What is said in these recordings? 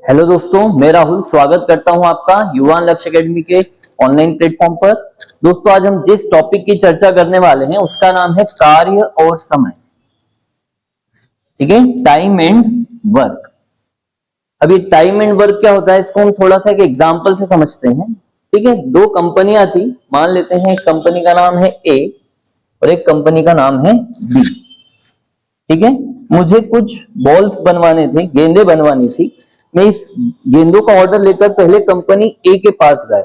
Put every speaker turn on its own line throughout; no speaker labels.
Hello दोस्तों, मैं राहुल स्वागत करता हूं आपका युवा लक्ष्य एकेडमी के ऑनलाइन प्लेटफॉर्म पर। दोस्तों, आज हम जिस टॉपिक की चर्चा करने वाले हैं उसका नाम है कार्य और समय। ठीक है, टाइम एंड वर्क। अभी टाइम एंड वर्क क्या होता है, इसको हम थोड़ा सा एक एग्जांपल से समझते हैं। ठीक है, दो कंपनियां थी, मान लेते हैं एक कंपनी का नाम है ए और एक कंपनी का नाम है बी। ठीक है, मुझे कुछ बॉल्स बनवाने थे, गेंदे बनवानी थी। मैं इस गेंदों का ऑर्डर लेकर पहले कंपनी ए के पास गया,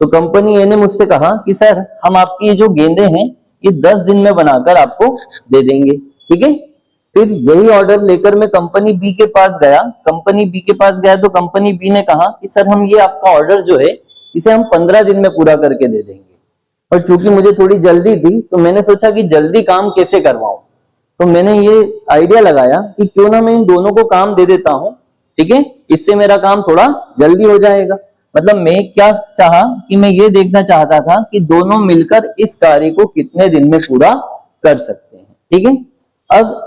तो कंपनी ए ने मुझसे कहा कि सर, हम आपकी ये जो गेंदे हैं ये 10 दिन में बनाकर आपको दे देंगे। ठीक है, फिर यही ऑर्डर लेकर मैं कंपनी बी के पास गया। कंपनी बी के पास गया तो कंपनी बी ने कहा कि सर, हम ये आपका ऑर्डर जो है इसे हम 15 दिन में पूरा करके दे देंगे। और चूंकि मुझे थोड़ी जल्दी थी तो मैंने सोचा कि जल्दी काम कैसे करवाऊं, तो मैंने ये आइडिया लगाया कि क्यों ना मैं इन दोनों को काम दे देता हूं। ठीक है, इससे मेरा काम थोड़ा जल्दी हो जाएगा। मतलब मैं क्या चाहा कि मैं ये देखना चाहता था कि दोनों मिलकर इस कार्य को कितने दिन में पूरा कर सकते हैं। ठीक है, अब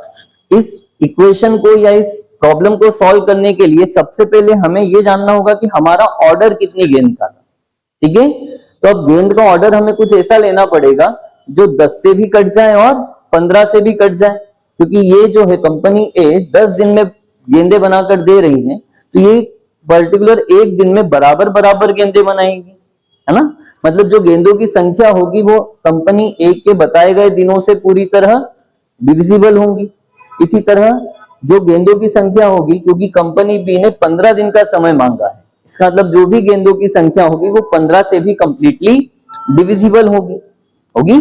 इस इक्वेशन को या इस प्रॉब्लम को सॉल्व करने के लिए सबसे पहले हमें यह जानना होगा कि हमारा ऑर्डर कितनी गेंद का था। ठीक है, तो अब गेंद का ऑर्डर हमें कुछ ऐसा लेना पड़ेगा जो 10 से भी कट जाए और 15 से भी कट जाए, क्योंकि ये जो है कंपनी ए 10 दिन में गेंदे बनाकर दे रही है, तो ये पर्टिकुलर एक दिन में बराबर बराबर गेंदे बनाएगी, है ना। मतलब जो गेंदों की संख्या होगी वो कंपनी ए के बताए गए दिनों से पूरी तरह डिविजिबल होंगी। इसी तरह जो गेंदों की संख्या होगी, क्योंकि कंपनी बी ने 15 दिन का समय मांगा है, इसका मतलब जो भी गेंदों की संख्या होगी वो 15 से भी कंप्लीटली डिविजिबल होगी होगी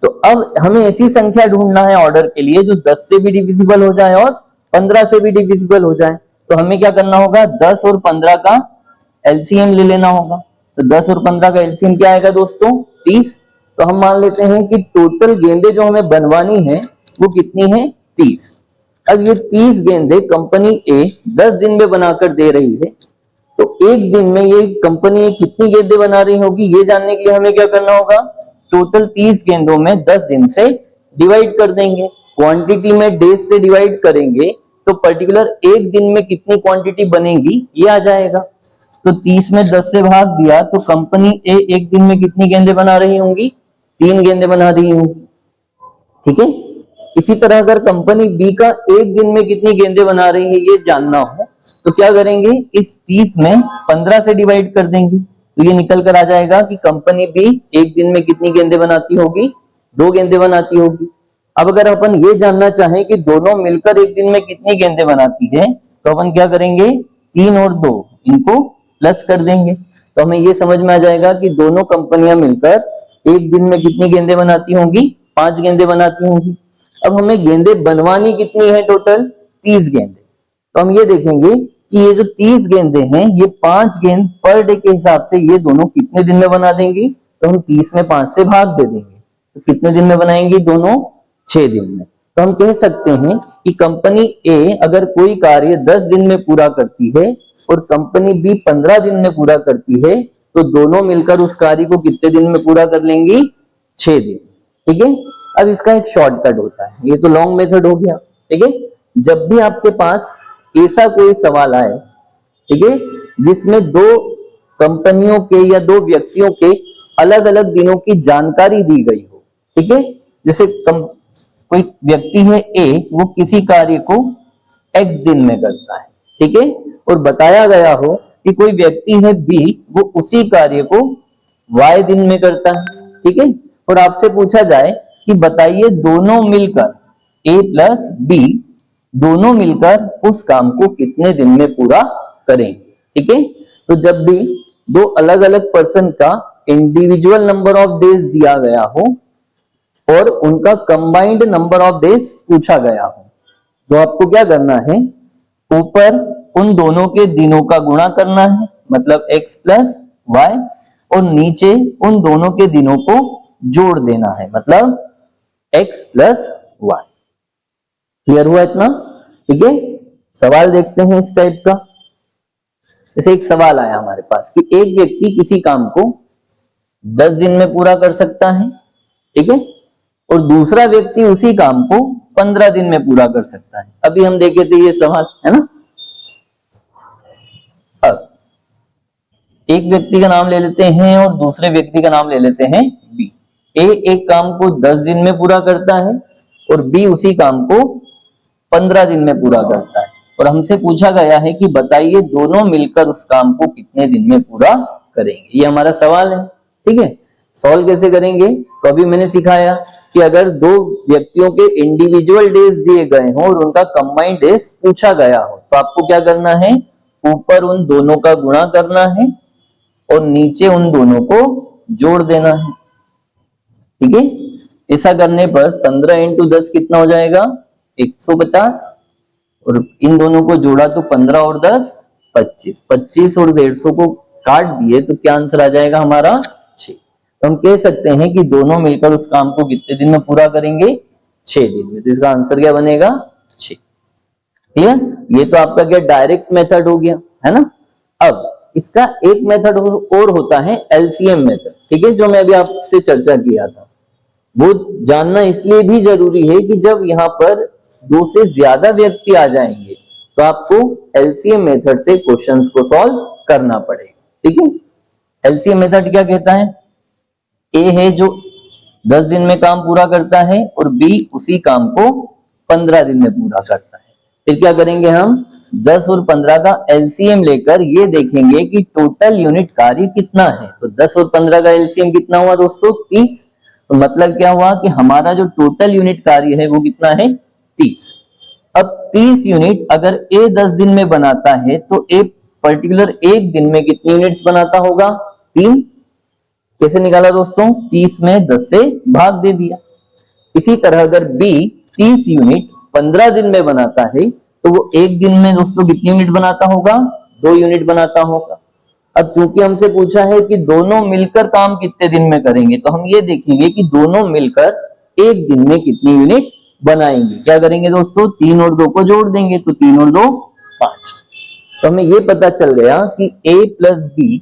तो अब हमें ऐसी संख्या ढूंढना है ऑर्डर के लिए जो 10 से भी डिविजिबल हो जाए और 15 से भी डिविजिबल हो जाए। तो हमें क्या करना होगा, 10 और 15 का एलसीएम ले लेना होगा। तो 10 और 15 का एलसीएम क्या आएगा दोस्तों, 30। तो हम मान लेते हैं कि टोटल गेंदे जो हमें बनवानी है वो कितनी है, 30। अब ये 30 गेंदे कंपनी ए 10 दिन में बनाकर दे रही है, तो एक दिन में ये कंपनी कितनी गेंदें बना रही होगी ये जानने के लिए हमें क्या करना होगा, टोटल 30 गेंदों में 10 दिन से डिवाइड कर देंगे। क्वांटिटी में डेज से डिवाइड करेंगे तो पर्टिकुलर एक दिन में कितनी क्वांटिटी बनेगी ये आ जाएगा। तो 30 में 10 से भाग दिया तो कंपनी ए एक दिन में कितनी गेंदें बना रही होंगी, 3 गेंदें बना रही होंगी। ठीक है, इसी तरह अगर कंपनी बी का एक दिन में कितनी गेंदें बना रही है ये जानना हो तो क्या करेंगे, इस 30 में 15 से डिवाइड कर देंगे, तो ये निकल कर आ जाएगा कि कंपनी बी एक दिन में कितनी गेंदें बनाती होगी, 2 गेंदें बनाती होगी। अब अगर अपन ये जानना चाहें कि दोनों मिलकर एक दिन में कितनी गेंदें बनाती है तो अपन क्या करेंगे, 3 और 2 इनको प्लस कर देंगे, तो हमें ये समझ में आ जाएगा कि दोनों कंपनियां मिलकर एक दिन में कितनी गेंदें बनाती होंगी, 5 गेंदें बनाती होंगी। अब हमें गेंदें बनवानी कितनी है, टोटल 30 गेंदें। तो हम ये देखेंगे कि ये जो 30 गेंदें हैं ये 5 गेंद पर डे के हिसाब से ये दोनों कितने दिन में बना देंगी, तो हम 30 में 5 से भाग दे देंगे, तो कितने दिन में बनाएंगी दोनों, 6 दिन में। तो हम कह सकते हैं कि कंपनी ए अगर कोई कार्य 10 दिन में पूरा करती है और कंपनी बी 15 दिन में पूरा करती है तो दोनों मिलकर उस कार्य को कितने दिन में पूरा कर लेंगी, 6 दिन। ठीक है, अब इसका एक शॉर्टकट होता है, ये तो लॉन्ग मेथड हो गया। ठीक है, जब भी आपके पास ऐसा कोई सवाल आए, ठीक है, जिसमें 2 कंपनियों के या 2 व्यक्तियों के अलग अलग दिनों की जानकारी दी गई हो, ठीक है, जैसे कोई व्यक्ति है ए, वो किसी कार्य को x दिन में करता है, ठीक है, और बताया गया हो कि कोई व्यक्ति है बी, वो उसी कार्य को y दिन में करता है। ठीक है, और आपसे पूछा जाए कि बताइए दोनों मिलकर a प्लस बी दोनों मिलकर उस काम को कितने दिन में पूरा करेंगे। ठीक है, तो जब भी 2 अलग अलग पर्सन का इंडिविजुअल नंबर ऑफ डेज दिया गया हो और उनका कंबाइंड नंबर ऑफ डेज पूछा गया हो, तो आपको क्या करना है, ऊपर उन दोनों के दिनों का गुणा करना है, मतलब x प्लस वाई, और नीचे उन दोनों के दिनों को जोड़ देना है, मतलब x प्लस वाई। क्लियर हुआ इतना? ठीक है, सवाल देखते हैं इस टाइप का। जैसे एक सवाल आया हमारे पास कि एक व्यक्ति किसी काम को 10 दिन में पूरा कर सकता है, ठीक है, और दूसरा व्यक्ति उसी काम को 15 दिन में पूरा कर सकता है। अभी हम देखे थे ये सवाल, है ना। एक व्यक्ति का नाम ले लेते हैं और दूसरे व्यक्ति का नाम ले लेते हैं बी। ए एक काम को 10 दिन में पूरा करता है और बी उसी काम को 15 दिन में पूरा करता है, और हमसे पूछा गया है कि बताइए दोनों मिलकर उस काम को कितने दिन में पूरा करेंगे। ये हमारा सवाल है। ठीक है, सॉल्व कैसे करेंगे? तो अभी मैंने सिखाया कि अगर दो व्यक्तियों के इंडिविजुअल डेज दिए गए हों और उनका कंबाइंड डेज पूछा गया हो, तो आपको क्या करना है? ऊपर उन दोनों का गुणा करना है और नीचे उन दोनों को जोड़ देना है। ठीक है, ऐसा करने पर 15 इंटू 10 कितना हो जाएगा? 150, और इन दोनों को जोड़ा तो 15 और 10 25, 25 और 150 को काट दिए तो क्या आंसर आ जाएगा हमारा? 6। तो हम कह सकते हैं कि दोनों मिलकर उस काम को कितने दिन में पूरा करेंगे? 6 दिन में। तो इसका आंसर क्या बनेगा? 6। क्लियर? ये तो आपका क्या डायरेक्ट मेथड हो गया, है ना। अब इसका एक मेथड और होता है एलसीएम मेथड। ठीक है, जो मैं अभी आपसे चर्चा किया था, वो जानना इसलिए भी जरूरी है कि जब यहाँ पर 2 से ज्यादा व्यक्ति आ जाएंगे तो आपको एलसीएम मेथड से क्वेश्चंस को सॉल्व करना पड़ेगा। ठीक है, एलसीएम मेथड क्या कहता है? ए है जो 10 दिन में काम पूरा करता है और बी उसी काम को 15 दिन में पूरा करता है। फिर क्या करेंगे हम? 10 और 15 का एलसीएम लेकर ये देखेंगे कि टोटल यूनिट कार्य कितना है। तो 10 और 15 का एलसीएम कितना हुआ दोस्तों? 30। तो मतलब क्या हुआ कि हमारा जो टोटल यूनिट कार्य है वो कितना है? 30। अब 30 यूनिट अगर ए 10 दिन में बनाता है तो ए पर्टिकुलर एक दिन में कितनी यूनिट्स बनाता होगा? 3। कैसे निकाला दोस्तों? 30 में 10 से भाग दे दिया। इसी तरह अगर बी 30 यूनिट 15 दिन में बनाता है तो वो एक दिन में दोस्तों कितनी यूनिट बनाता होगा? 2 यूनिट बनाता होगा। अब चूंकि हमसे पूछा है कि दोनों मिलकर काम कितने दिन में करेंगे, तो हम ये देखेंगे कि दोनों मिलकर एक दिन में कितनी यूनिट बनाएंगे। क्या करेंगे दोस्तों? 3 और 2 को जोड़ देंगे, तो 3 और 2 5। तो हमें ये पता चल गया कि ए प्लस बी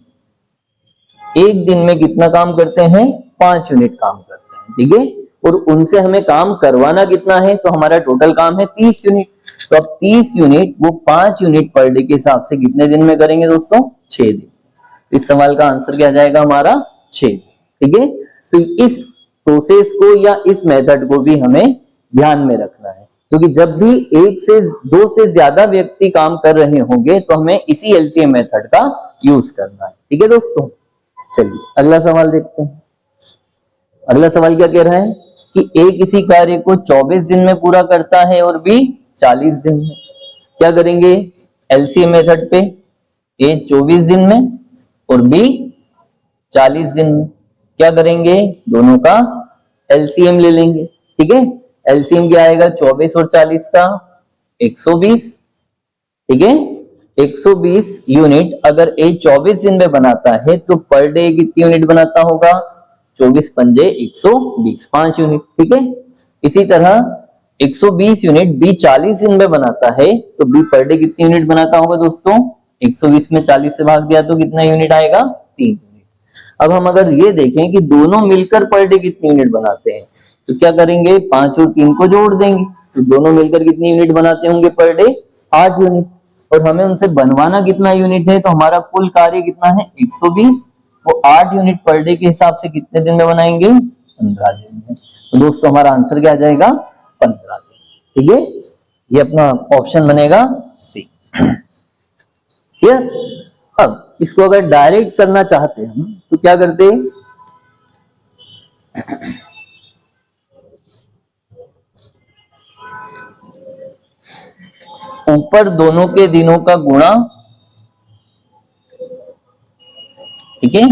एक दिन में कितना काम करते हैं? 5 यूनिट काम करते हैं। ठीक है, और उनसे हमें काम करवाना कितना है? तो हमारा टोटल काम है 30 यूनिट। तो अब 30 यूनिट वो 5 यूनिट पर डे के हिसाब से कितने दिन में करेंगे दोस्तों? 6 दिन। इस सवाल का आंसर क्या जाएगा हमारा? 6। ठीक है, तो इस प्रोसेस को या इस मेथड को भी हमें ध्यान में रखना है, क्योंकि जब भी 1 से 2 से ज्यादा व्यक्ति काम कर रहे होंगे तो हमें इसी एलसीएम मेथड का यूज करना है। ठीक है दोस्तों, चलिए अगला सवाल देखते हैं। अगला सवाल क्या कह रहा है कि ए किसी कार्य को 24 दिन में पूरा करता है और बी 40 दिन में। क्या करेंगे? एलसीएम मेथड पे ए 24 दिन में और बी 40 दिन में। क्या करेंगे? दोनों का एलसीएम ले लेंगे। ठीक है, एलसीएम क्या आएगा? 24 और 40 का 120। ठीक है, 120 यूनिट अगर ए 24 दिन में बनाता है तो पर डे कितनी यूनिट बनाता होगा? 24 पंजे 120, 5 यूनिट। ठीक है, इसी तरह 120 यूनिट बी 40 दिन में बनाता है तो बी पर डे कितनी यूनिट बनाता होगा दोस्तों? 120 में 40 से भाग दिया तो कितना यूनिट आएगा? 3 यूनिट। अब हम अगर ये देखें कि दोनों मिलकर पर डे कितनी यूनिट बनाते हैं, तो क्या करेंगे? 5 और 3 को जोड़ देंगे, तो दोनों मिलकर कितनी यूनिट बनाते होंगे पर डे? 8 यूनिट। और हमें उनसे बनवाना कितना यूनिट है? तो हमारा कुल कार्य कितना है? 120। वो 8 यूनिट पर डे के हिसाब से कितने दिन में बनाएंगे? 15 दिन में। तो दोस्तों हमारा आंसर क्या आ जाएगा? 15 दिन। ठीक है, ये अपना ऑप्शन बनेगा सी। अब इसको अगर डायरेक्ट करना चाहते हैं हम तो क्या करते? ऊपर दोनों के दिनों का गुणा, ठीक है,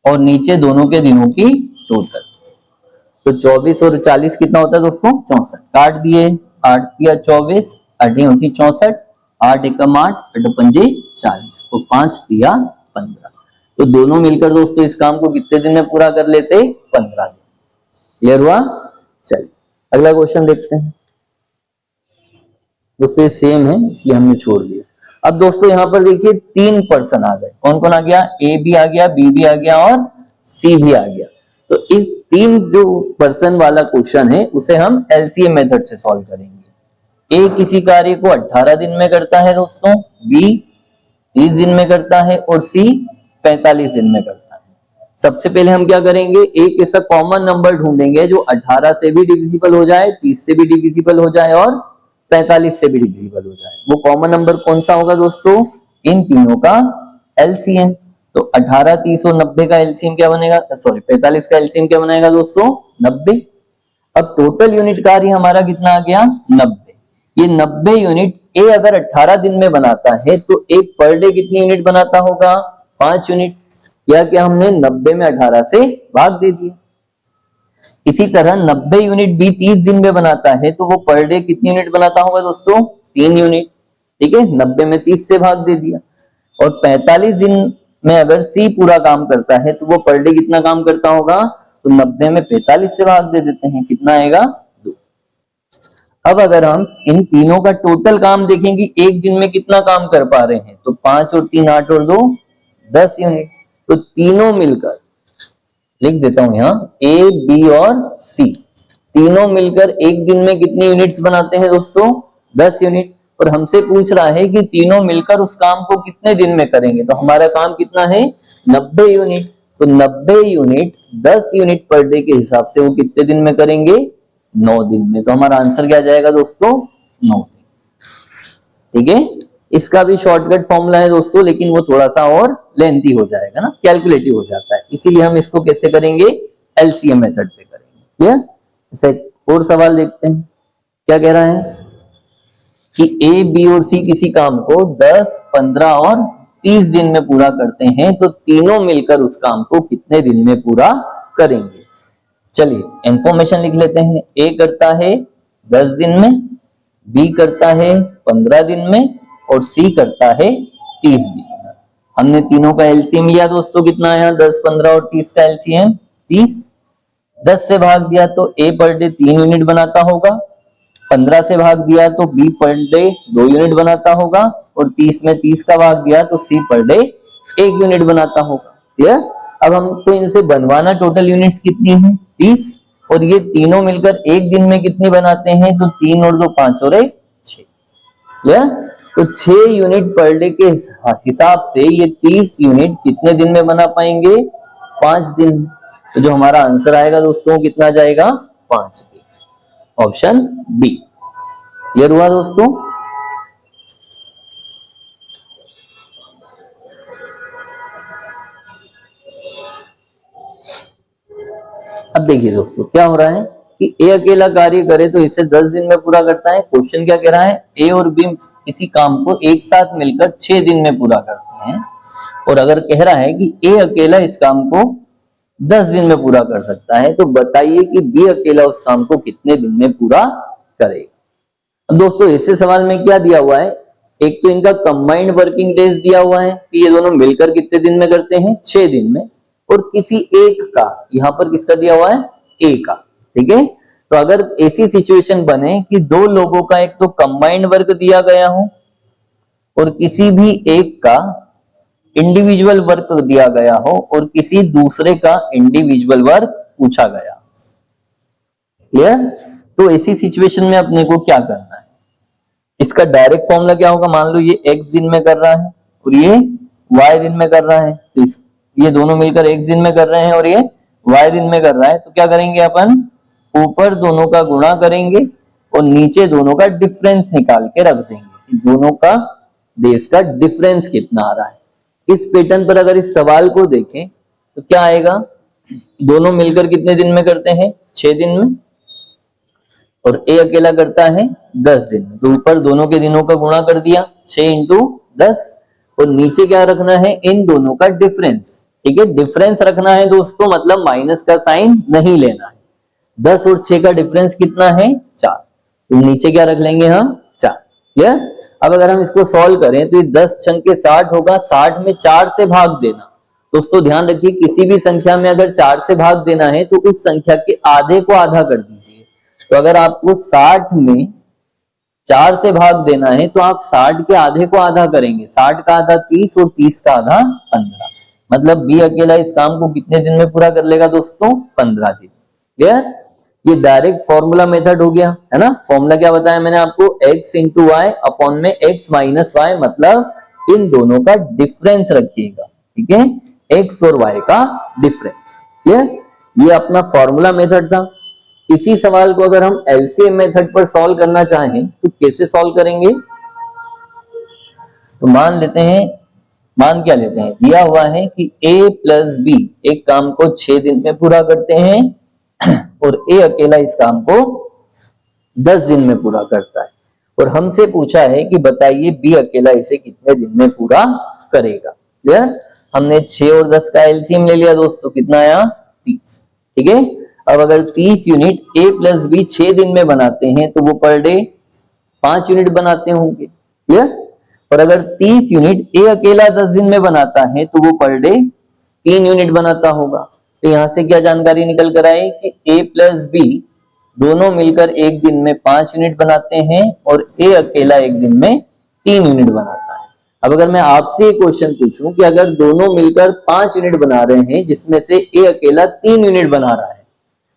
और नीचे दोनों के दिनों की टोटल। तो 24 और 40 कितना होता है दोस्तों? 64। काट दिए, 8 किया 24, 8 होती 64, 8 एकम 8, 8 पंजे 40, तो 5 दिया 15। तो दोनों मिलकर दोस्तों इस काम को कितने दिन में पूरा कर लेते? 15 दिन। क्लियर हुआ? चलिए अगला क्वेश्चन देखते हैं। दोस्तों सेम है इसलिए हमने छोड़ दिया। अब दोस्तों यहाँ पर देखिए 3 पर्सन आ गए। कौन कौन आ गया? ए भी आ गया, बी भी आ गया और सी भी आ गया। तो इन 3 जो पर्सन वाला क्वेश्चन है उसे हम एलसीएम मेथड से सॉल्व करेंगे। ए किसी कार्य को 18 दिन में करता है दोस्तों, बी 30 दिन में करता है और सी 45 दिन में करता है। सबसे पहले हम क्या करेंगे, एक ऐसा कॉमन नंबर ढूंढेंगे जो 18 से भी डिविजिबल हो जाए, 30 से भी डिविजिबल हो जाए और 45 से भी डिविजिबल हो जाए। वो कॉमन नंबर कौन सा होगा दोस्तों, इन तीनों का एलसीएम। तो 18, 30 और 90 का एलसीएम क्या बनेगा, सॉरी 45 का एलसीएम क्या बनेगा दोस्तों, 90। अब टोटल यूनिट कार्य हमारा कितना आ गया, 90। ये 90 यूनिट ए अगर 18 दिन में बनाता है तो एक पर डे कितनी यूनिट बनाता होगा, 5 यूनिट। क्या हमने 90 में 18 से भाग दे दिया। इसी तरह 90 यूनिट बी 30 दिन में बनाता है तो वो पर डे कितनी यूनिट बनाता होगा दोस्तों, 3 यूनिट। ठीक है, 90 में 30 से भाग दे दिया। और 45 दिन में अगर सी पूरा काम करता है तो वो पर डे कितना काम करता होगा, तो 90 में 45 से भाग दे देते हैं, कितना आएगा 2। अब अगर हम इन तीनों का टोटल काम देखें कि एक दिन में कितना काम कर पा रहे हैं, तो 5 और 3 8 और 2 10 यूनिट। तो तीनों मिलकर लिख देता हूं यहां, ए बी और सी तीनों मिलकर एक दिन में कितनी यूनिट्स बनाते हैं दोस्तों, 10 यूनिट। और हमसे पूछ रहा है कि तीनों मिलकर उस काम को कितने दिन में करेंगे, तो हमारा काम कितना है, 90 यूनिट। तो 90 यूनिट 10 यूनिट पर डे के हिसाब से वो कितने दिन में करेंगे, 9 दिन में। तो हमारा आंसर क्या जाएगा दोस्तों, 9 दिन। ठीक है, इसका भी शॉर्टकट फॉर्मूला है दोस्तों, लेकिन वो थोड़ा सा और लेंथी हो जाएगा ना, कैलकुलेटिव हो जाता है, इसीलिए हम इसको कैसे करेंगे, एलसीएम मेथड पे करेंगे। क्लियर। इसे और सवाल देखते हैं, क्या कह रहा है कि ए बी और सी किसी काम को 10, 15 और 30 दिन में पूरा करते हैं तो तीनों मिलकर उस काम को कितने दिन में पूरा करेंगे। चलिए इंफॉर्मेशन लिख लेते हैं। ए करता है 10 दिन में, बी करता है 15 दिन में और सी करता है 30 दिन में। हमने तीनों का एलसीएम लिया दोस्तों, कितना आया, 10, 15 और 30 का एलसीएम 30। 10 से भाग दिया तो ए पर डे 3 यूनिट बनाता होगा, 15 से भाग दिया तो बी पर डे 2 यूनिट बनाता होगा और 30 में 30 का भाग दिया तो सी पर डे 1 यूनिट बनाता होगा। क्लियर। अब हमको इनसे बनवाना टोटल यूनिट्स कितनी है, 30। और ये तीनों मिलकर एक दिन में कितनी बनाते हैं, तो 3 और 2 5 और 1 6। क्लियर। तो 6 यूनिट पर डे के हिसाब से ये 30 यूनिट कितने दिन में बना पाएंगे, 5 दिन। तो जो हमारा आंसर आएगा दोस्तों कितना जाएगा, 5 दिन। Option B. क्लियर हुआ दोस्तों। अब देखिए दोस्तों क्या हो रहा है कि ए अकेला कार्य करे तो इसे 10 दिन में पूरा करता है। क्वेश्चन क्या कह रहा है, ए और बी किसी काम को एक साथ मिलकर 6 दिन में पूरा करते हैं। और अगर कह रहा है कि ए अकेला इस काम को 10 दिन में पूरा कर सकता है, तो बताइए कि बी अकेला उस काम को कितने दिन में पूरा करेगा। अब दोस्तों इससे सवाल में क्या दिया हुआ है, एक तो इनका कंबाइंड वर्किंग डेज दिया हुआ है कि ये दोनों मिलकर कितने दिन में करते हैं, 6 दिन में। और किसी एक का, यहां पर किसका दिया हुआ है, ए का। ठीक है, तो अगर ऐसी सिचुएशन बने कि दो लोगों का एक तो कंबाइंड वर्क दिया गया हो और किसी भी एक का इंडिविजुअल वर्क दिया गया हो और किसी दूसरे का इंडिविजुअल वर्क पूछा गया। क्लियर। तो ऐसी सिचुएशन में अपने को क्या करना है, इसका डायरेक्ट फॉर्मूला क्या होगा, मान लो ये x दिन में कर रहा है और ये y दिन में कर रहा है, तो ये दोनों मिलकर x दिन में कर रहे हैं और ये y दिन में कर रहा है। तो क्या करेंगे अपन, ऊपर दोनों का गुणा करेंगे और नीचे दोनों का डिफरेंस निकाल के रख देंगे, दोनों का डेज का डिफरेंस कितना आ रहा है। इस पैटर्न पर अगर इस सवाल को देखें तो क्या आएगा, दोनों मिलकर कितने दिन में करते हैं, 6 दिन में। और ए अकेला करता है 10 दिन में, तो ऊपर दोनों के दिनों का गुणा कर दिया, 6 इंटू 10। और नीचे क्या रखना है, इन दोनों का डिफरेंस। ठीक है, डिफरेंस रखना है दोस्तों, मतलब माइनस का साइन नहीं लेना है। 10 और 6 का डिफरेंस कितना है, 4। तो नीचे क्या रख लेंगे हम, 4। क्लियर। अब अगर हम इसको सॉल्व करें तो ये 10 छंग के 60 होगा, 60 में 4 से भाग देना। दोस्तों ध्यान रखिए, किसी भी संख्या में अगर 4 से भाग देना है तो उस संख्या के आधे को आधा कर दीजिए। तो अगर आपको 60 में 4 से भाग देना है तो आप 60 के आधे को आधा करेंगे, 60 का आधा 30 और 30 का आधा 15। मतलब बी अकेला इस काम को कितने दिन में पूरा कर लेगा दोस्तों, 15 दिन। क्लियर। ये डायरेक्ट फॉर्मूला मेथड हो गया, है ना। फॉर्मूला क्या बताया मैंने आपको, x इंटू वाई अपॉन में x माइनस वाई, मतलब इन दोनों का डिफरेंस रखिएगा, ठीक है, x और y का डिफरेंस। ये अपना फॉर्मूला मेथड था। इसी सवाल को अगर हम एलसीएम मेथड पर सॉल्व करना चाहें तो कैसे सॉल्व करेंगे, तो मान लेते हैं, मान क्या लेते हैं, दिया हुआ है कि a प्लस बी एक काम को 6 दिन में पूरा करते हैं और a अकेला इस काम को 10 दिन में पूरा करता है, और हमसे पूछा है कि बताइए b अकेला इसे कितने दिन में पूरा करेगा। क्लियर। हमने 6 और 10 का एलसीएम ले लिया दोस्तों, कितना आया 30, ठीक है। अब अगर 30 यूनिट a प्लस बी 6 दिन में बनाते हैं तो वो पर डे 5 यूनिट बनाते होंगे। क्लियर। और अगर 30 यूनिट ए अकेला 10 दिन में बनाता है तो वो पर डे 3 यूनिट बनाता होगा। तो यहां से क्या जानकारी निकल कर आए कि ए प्लस बी दोनों मिलकर एक दिन में 5 यूनिट बनाते हैं और ए अकेला एक दिन में 3 यूनिट बनाता है। अब अगर मैं आपसे एक क्वेश्चन पूछूं कि अगर दोनों मिलकर 5 यूनिट बना रहे हैं जिसमें से ए अकेला 3 यूनिट बना रहा है,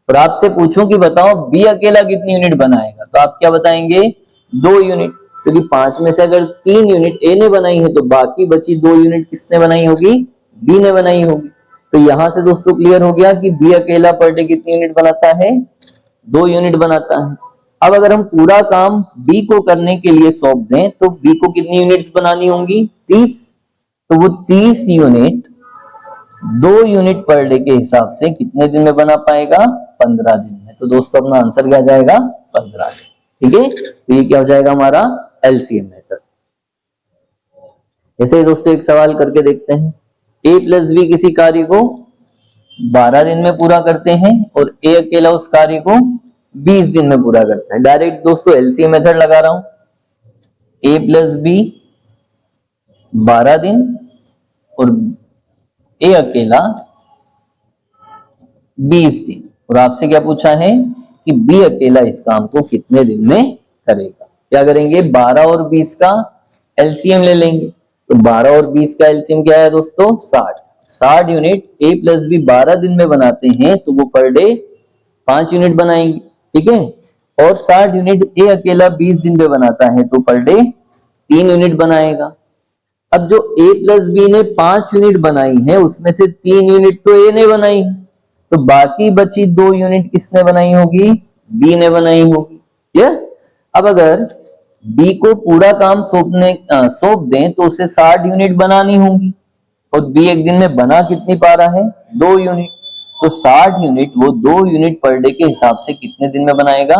और आपसे पूछूं कि बताओ बी अकेला कितनी यूनिट बनाएगा, तो आप क्या बताएंगे 2 यूनिट, क्योंकि 5 में से अगर 3 यूनिट ए ने बनाई है तो बाकी बची 2 यूनिट किसने बनाई होगी, बी ने बनाई होगी। तो यहां से दोस्तों क्लियर हो गया कि बी अकेला पर डे कितनी यूनिट बनाता है, 2 यूनिट बनाता है। अब अगर हम पूरा काम बी को करने के लिए सौंप दें तो बी को कितनी यूनिट्स बनानी होंगी, 30, तो वो 30 यूनिट 2 यूनिट पर डे के हिसाब से कितने दिन में बना पाएगा, 15 दिन में। तो दोस्तों अपना आंसर क्या जाएगा, 15 दिन, ठीक है। तो ये क्या हो जाएगा हमारा एलसीएम मेथड। ऐसे ही दोस्तों एक सवाल करके देखते हैं, a प्लस बी किसी कार्य को 12 दिन में पूरा करते हैं और a अकेला उस कार्य को 20 दिन में पूरा करता है। डायरेक्ट दोस्तों एलसीएम मेथड लगा रहा हूं, a प्लस बी 12 दिन और a अकेला 20 दिन, और आपसे क्या पूछा है कि b अकेला इस काम को कितने दिन में करेगा। क्या करेंगे, 12 और 20 का एलसीएम ले लेंगे। तो 12 और 20 का एलसीएम क्या है दोस्तों, 60 यूनिट a प्लस बी 12 दिन में बनाते हैं तो वो पर डे 5 यूनिट बनाएंगे, ठीक है। और 60 यूनिट a अकेला 20 दिन में बनाता है तो पर डे 3 यूनिट बनाएगा। अब जो a प्लस बी ने 5 यूनिट बनाई है उसमें से 3 यूनिट तो a ने बनाई है, तो बाकी बची 2 यूनिट किसने बनाई होगी, b ने बनाई होगी। क्लियर। अब अगर b को पूरा काम सौंप दें तो उसे 60 यूनिट बनानी होंगी, और b एक दिन में बना कितनी पा रहा है, 2 यूनिट, तो 60 यूनिट वो 2 यूनिट पर डे के हिसाब से कितने दिन में बनाएगा,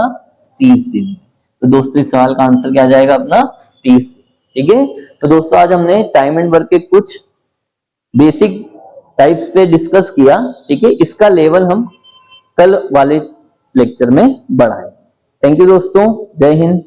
30 दिन में। तो दोस्तों इस सवाल का आंसर क्या जाएगा अपना 30, ठीक है। तो दोस्तों आज हमने टाइम एंड वर्क के कुछ बेसिक टाइप्स पे डिस्कस किया, ठीक है। इसका लेवल हम कल वाले लेक्चर में बढ़ाएंगे। थैंक यू दोस्तों, जय हिंद।